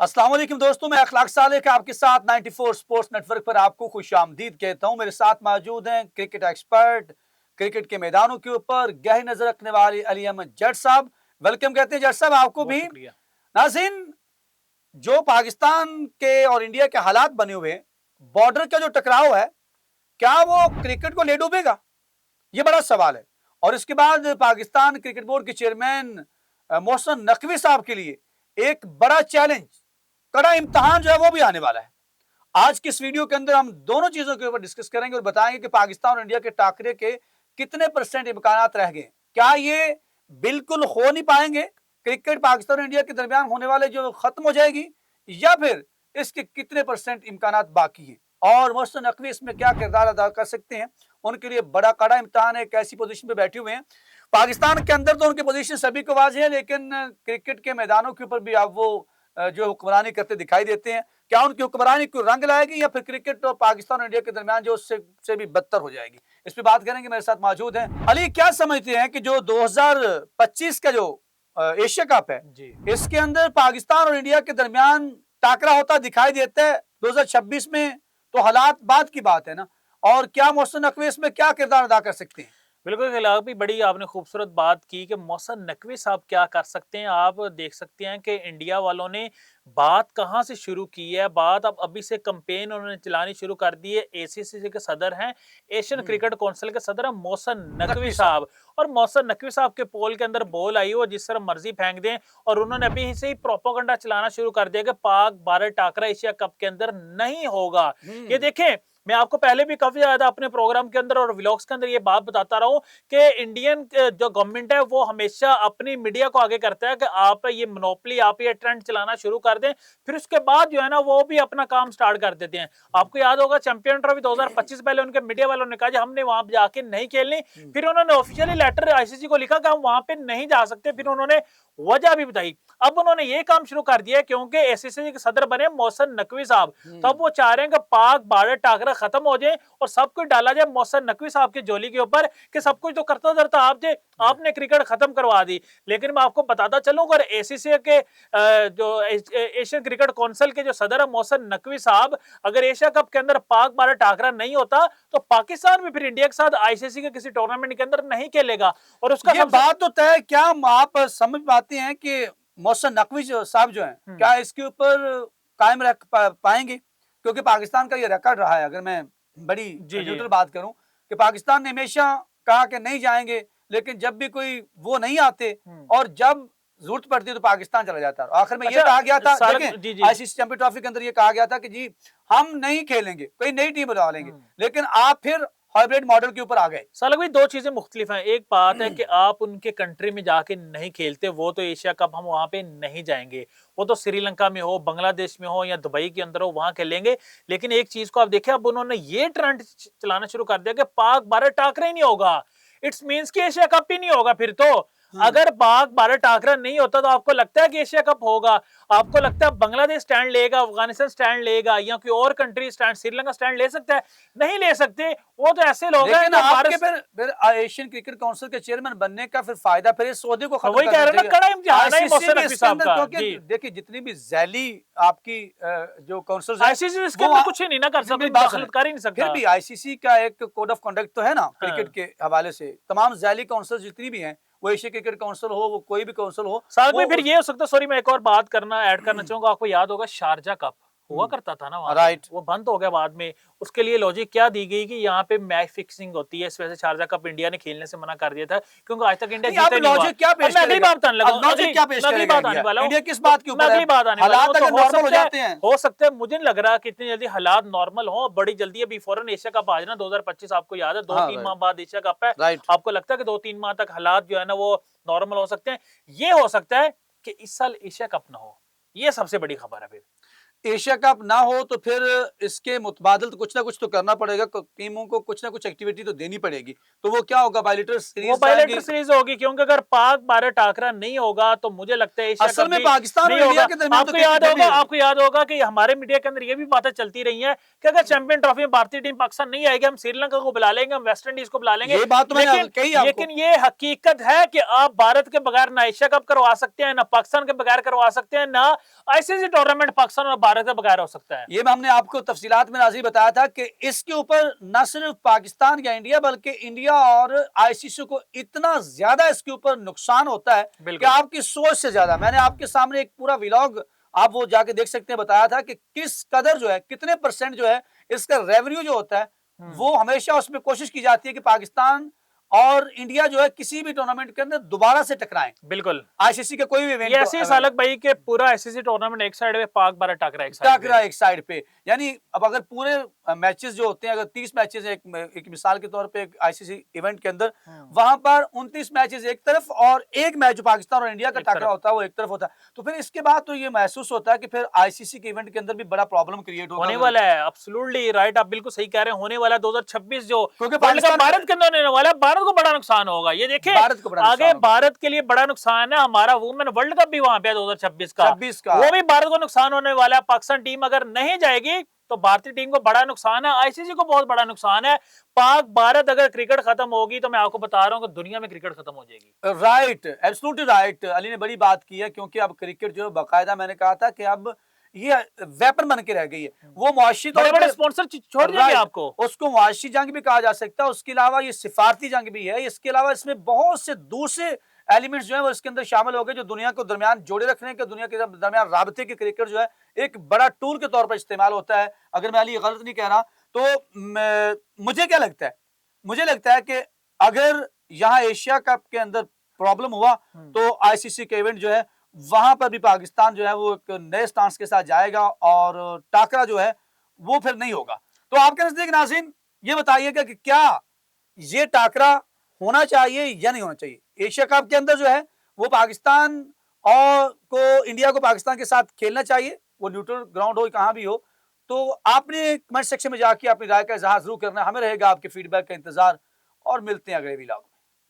अस्सलाम वालेकुम दोस्तों, मैं अखलाक साले का आपके साथ 94 स्पोर्ट्स नेटवर्क पर आपको खुशामदीद कहता हूं। मेरे साथ मौजूद हैं क्रिकेट एक्सपर्ट, क्रिकेट के मैदानों के ऊपर गहरी नजर रखने वाले अली अहमद जट साहब। वेलकम कहते हैं जट साहब आपको बहुत भी। शुक्रिया। नाज़रीन, जो पाकिस्तान के और इंडिया के हालात बने हुए हैं, बॉर्डर का जो टकराव है, क्या वो क्रिकेट को ले डूबेगा? ये बड़ा सवाल है। और इसके बाद पाकिस्तान क्रिकेट बोर्ड के चेयरमैन मोहसिन नकवी साहब के लिए एक बड़ा चैलेंज, कड़ा इम्तिहान जो है वो भी आने वाला है। आज की इस वीडियो के अंदर हम दोनों चीजों के ऊपर डिस्कस करेंगे और बताएंगे कि पाकिस्तान और इंडिया के टाकरे के कितने परसेंट इम्कान रह गए। क्या ये बिल्कुल हो नहीं पाएंगे? क्रिकेट पाकिस्तान और इंडिया के दरमियान होने वाले जो खत्म हो जाएगी, या फिर इसके कितने परसेंट इम्कान बाकी हैं और मोहसिन नकवी इसमें क्या किरदार अदा कर सकते हैं? उनके लिए बड़ा कड़ा इम्तिहान है। एक ऐसी पोजीशन पे बैठे हुए हैं, पाकिस्तान के अंदर तो उनकी पोजीशन सभी को वाज़ेह है, लेकिन क्रिकेट के मैदानों के ऊपर भी अब वो जो हुक्मरानी करते दिखाई देते हैं। क्या उनकी हुक्मरानी को रंग लाएगी या फिर क्रिकेट और पाकिस्तान और इंडिया के दरमियान जो उससे भी बदतर हो जाएगी? इस पे बात करेंगे। मेरे साथ मौजूद हैं अली। क्या समझते हैं कि जो 2025 का जो एशिया कप है, जी। इसके अंदर पाकिस्तान और इंडिया के दरमियान टाकरा होता दिखाई देता है? 2026 में तो हालात बाद की बात है ना। और क्या मोहसिन नकवी इसमें क्या किरदार अदा कर सकते हैं? बिल्कुल खिलाफ भी बड़ी आपने खूबसूरत बात की कि मोहसिन नकवी साहब क्या कर सकते हैं। आप देख सकते हैं कि इंडिया वालों ने बात कहाँ से शुरू की है। बात अब अभी से कैंपेन उन्होंने चलानी शुरू कर दी है। एसीसी के सदर हैं, एशियन क्रिकेट काउंसिल के सदर हैं मोहसिन नकवी साहब। और मोहसिन नकवी साहब के पोल के अंदर बॉल आई हो जिस तरह मर्जी फेंक दें, और उन्होंने अभी से ही प्रोपोगंडा चलाना शुरू कर दिया कि पाक भारत टाकरा एशिया कप के अंदर नहीं होगा। ये देखें, मैं आपको पहले भी काफी ज्यादा अपने प्रोग्राम के अंदर और व्लॉग्स के अंदर ये बात बताता रहा हूं कि इंडियन जो गवर्नमेंट है वो हमेशा अपनी मीडिया को आगे करता है कि आप ये मोनोपोली, आप ये ट्रेंड चलाना शुरू कर दें, फिर उसके बाद जो है ना वो भी अपना काम स्टार्ट कर देते हैं। आपको याद होगा चैंपियन ट्रॉफी 2025 पहले उनके मीडिया वालों ने कहा कि हमने वहां जाके नहीं खेलनी, फिर उन्होंने ऑफिशियली लेटर आईसीसी को लिखा कि हम वहां पे नहीं जा सकते, फिर उन्होंने वजह भी बताई। अब उन्होंने ये काम शुरू कर दिया क्योंकि एसीसी के सदर बने मोहसिन नकवी साहब, तो अब वो चाह रहे हैं कि पाक भारत टाकरा खत्म हो जाए और सब कुछ डाला जाए मोहसिन नकवी साहब की झोली के ऊपर कि सब कुछ तो करता धरता आपने क्रिकेट खत्म करवा दी। लेकिन मैं आपको बताता चलूं, अगर एसीसी के जो एशियन क्रिकेट काउंसिल के जो सदर है मोहसिन नकवी साहब, अगर एशिया कप के अंदर पाक भारत टाकरा नहीं होता तो पाकिस्तान भी फिर इंडिया के साथ आईसीसी के किसी टूर्नामेंट के अंदर नहीं खेलेगा। और उसका ये बात तो तय है। क्या आप समझ पाते हैं कि मोहसिन नकवी साहब जो हैं, क्या इसके ऊपर कायम रख पाएंगे? क्योंकि पाकिस्तान का ये रिकॉर्ड रहा है, अगर मैं बड़ी न्यूट्रल बात करूं, कि पाकिस्तान ने हमेशा कहा कि नहीं जाएंगे, लेकिन जब भी कोई वो नहीं आते और जब जरूरत पड़ती है तो पाकिस्तान चला जाता है। आखिर में ये कहा गया था, देखें आईसीसी चैंपियन ट्रॉफी के अंदर ये कहा गया था कि जी हम नहीं खेलेंगे, कोई नई टीम बना लेंगे, लेकिन आप फिर हाइब्रिड मॉडल के ऊपर आ गए। सालक भाई, दो चीजें मुख्तलिफ हैं। एक बात है कि आप उनके कंट्री में जाके नहीं खेलते, वो तो एशिया कप हम वहां पे नहीं जाएंगे, वो तो श्रीलंका में हो, बांग्लादेश में हो या दुबई के अंदर हो, वहां खेलेंगे। लेकिन एक चीज को आप देखें, अब उन्होंने ये ट्रेंड चलाना शुरू कर दिया कि पाक भारत टाकरा ही नहीं होगा। इट्स मीन्स कि एशिया कप ही नहीं होगा फिर तो। अगर पाक भारत टाकरा नहीं होता तो आपको लगता है कि एशिया कप होगा? आपको लगता है बांग्लादेश स्टैंड लेगा, अफगानिस्तान स्टैंड लेगा, या कोई और कंट्री स्टैंड, श्रीलंका स्टैंड ले सकता है? नहीं ले सकते। वो तो ऐसे लोग हैं लेकिन आपके फिर एशियन क्रिकेट काउंसिल के चेयरमैन बनने का फिर फायदा फिर इस सौदे को खत्म वही कह रहे हैं ना, कड़ा इम्तिहान है मोहसिन नकवी साहब का। क्योंकि देखिए जितनी भी जैली आपकी जो काउंसिल आईसीसी इसके अंदर कुछ ही नहीं ना कर सकता, दखल कर ही नहीं सकता। फिर भी आईसीसी का एक कोड ऑफ कंडक्ट तो है ना क्रिकेट के हवाले से। तमाम जैली काउंसिल जितनी भी हैं, वो एशिया क्रिकेट काउंसिल हो, वो कोई भी काउंसिल हो, साथ में फिर ये हो सकता है, सॉरी मैं एक और बात करना ऐड करना चाहूंगा। आपको याद होगा शारजा कप हुआ करता था ना वहां, राइट, वो बंद हो गया बाद में। उसके लिए लॉजिक क्या दी गई कि यहाँ पे मैच फिक्सिंग होती है, इस वजह से शारजा कप इंडिया ने खेलने से मना कर दिया था, क्योंकि आज तक इंडिया जीता नहीं हुआ। क्या पेश मैं अगली बात आने लगा, अगली बात आने वाला हूँ, इंडिया किस बात के ऊपर अगली बात आने वाला हूँ। नॉर्मल हो जाते हैं, हो सकता है, मुझे नहीं लग रहा कि इतनी जल्दी हालात नॉर्मल हो, बड़ी जल्दी अभी फौरन एशिया कप आ जाना 2025। आपको याद है 2-3 माह बाद एशिया कप है। आपको लगता है कि 2-3 माह तक हालात जो है ना वो नॉर्मल हो सकते हैं? ये हो सकता है कि इस साल एशिया कप ना हो, ये सबसे बड़ी खबर है। फिर एशिया कप ना हो तो फिर इसके मुतबादल तो कुछ ना कुछ तो करना पड़ेगा, टीमों को कुछ ना कुछ एक्टिविटी तो देनी पड़ेगी। तो वो क्या होगा, बायलेटरल वो सीरीज बायलेटरल जाएंगी। सीरीज होगी, क्योंकि अगर पाक भारत टाकरा नहीं होगा तो मुझे लगता है एशिया असल कप में भी पाकिस्तान और नहीं इंडिया होगा। के दरमियान तो आपको क्रिकेट याद फिर भी होगा, आपको याद होगा कि हमारे मीडिया के अंदर ये भी बातें चलती रही हैं कि अगर चैंपियन ट्रॉफी में भारतीय टीम पाकिस्तान नहीं आएगी, हम श्रीलंका को बुला लेंगे, हम वेस्ट इंडीज को बुला लेंगे। ये बात तो मैंने लेकिन कही आपको। लेकिन ये हकीकत है कि आप भारत के बगैर ना एशिया कप करवा सकते हैं, ना पाकिस्तान के बगैर करवा सकते हैं, ना आईसीसी टूर्नामेंट पाकिस्तान और भारत के बगैर हो सकता है। ये हमने आपको तफसीलात में नाज़ी बताया था कि इसके ऊपर न सिर्फ पाकिस्तान या इंडिया बल्कि इंडिया और आईसीसी को इतना ज्यादा इसके ऊपर नुकसान होता है कि बिल्कुल। आपकी सोच से ज्यादा। मैंने आपके सामने एक पूरा व्लॉग, आप वो जाके देख सकते हैं, बताया था कि किस कदर जो है, कितने परसेंट जो है इसका रेवेन्यू जो होता है, वो हमेशा उसमें कोशिश की जाती है कि पाकिस्तान और इंडिया जो है किसी भी टूर्नामेंट के अंदर दोबारा से टकराएं। बिल्कुल। आईसीसी के कोई भी इवेंट ये ऐसे ही सालक भाई के पूरा आईसीसी टूर्नामेंट एक साइड पे, पाक भारत टाकरा एक साइड पे। टाकरा एक साइड पे। यानी अब अगर पूरे मैचेस जो होते हैं, अगर 30 मैचेस एक मिसाल के तौर पे एक आईसीसी इवेंट के अंदर, वहां पर 29 मैचेस एक तरफ और एक मैच जो पाकिस्तान और इंडिया का टाकरा होता है वो एक तरफ होता है। तो फिर इसके बाद तो ये महसूस होता है कि फिर आईसीसी के इवेंट के अंदर भी बड़ा प्रॉब्लम क्रिएट होने वाला है। एब्सोल्युटली राइट, आप बिल्कुल सही कह रहे हैं, होने वाला 2026 जो क्योंकि वर्ल्ड कप भारत के अंदर होने वाला है, भारत को बड़ा नुकसान होगा। ये देखिए आगे भारत के लिए बड़ा नुकसान है, हमारा वुमेन वर्ल्ड कप भी वहां पे 2026 का, वो भी भारत को नुकसान होने वाला है। पाकिस्तान टीम अगर नहीं जाएगी तो भारतीय टीम को बड़ा नुकसान है, आईसीसी को बहुत बड़ा नुकसान है। पाक भारत अगर क्रिकेट खत्म होगी तो मैं आपको बता रहा हूं कि दुनिया में क्रिकेट खत्म हो जाएगी। Right, absolutely right. अली ने बड़ी बात की है, क्योंकि अब क्रिकेट जो बाकायदा, मैंने कहा था कि अब ये वेपन बन के रह गई है। वो मुआशी तौर बड़े-बड़े पे स्पॉन्सर छोड़ देंगे आपको। उसको मुआशी जंग भी कहा जा सकता है, उसके अलावा ये सिफारती जंग भी है। इसके अलावा इसमें बहुत से दूसरे एलिमेंट्स जो है वो इसके अंदर शामिल हो गए, जो दुनिया को दरमियान जोड़े रखने के, दुनिया के दरमियान राबते के क्रिकेट जो है एक बड़ा टूल के तौर पर इस्तेमाल होता है। अगर मैं अली गलत नहीं कह रहा तो मुझे क्या लगता है, मुझे लगता है कि अगर यहाँ एशिया कप के अंदर प्रॉब्लम हुआ तो आईसीसी के इवेंट जो है वहां पर भी पाकिस्तान जो है वो एक नए स्टांस के साथ जाएगा और टाकरा जो है वो फिर नहीं होगा। तो आपके नजदीक नाज़रीन ये बताइएगा कि क्या ये टाकरा होना चाहिए या नहीं होना चाहिए। एशिया कप के अंदर जो है वो पाकिस्तान और को, इंडिया को पाकिस्तान के साथ खेलना चाहिए, वो न्यूट्रल ग्राउंड हो कहां भी हो। तो आपने कमेंट सेक्शन में जाके अपनी राय का इजहार जरूर करना है। हमें रहेगा आपके फीडबैक का इंतजार, और मिलते हैं अगले व्लॉग।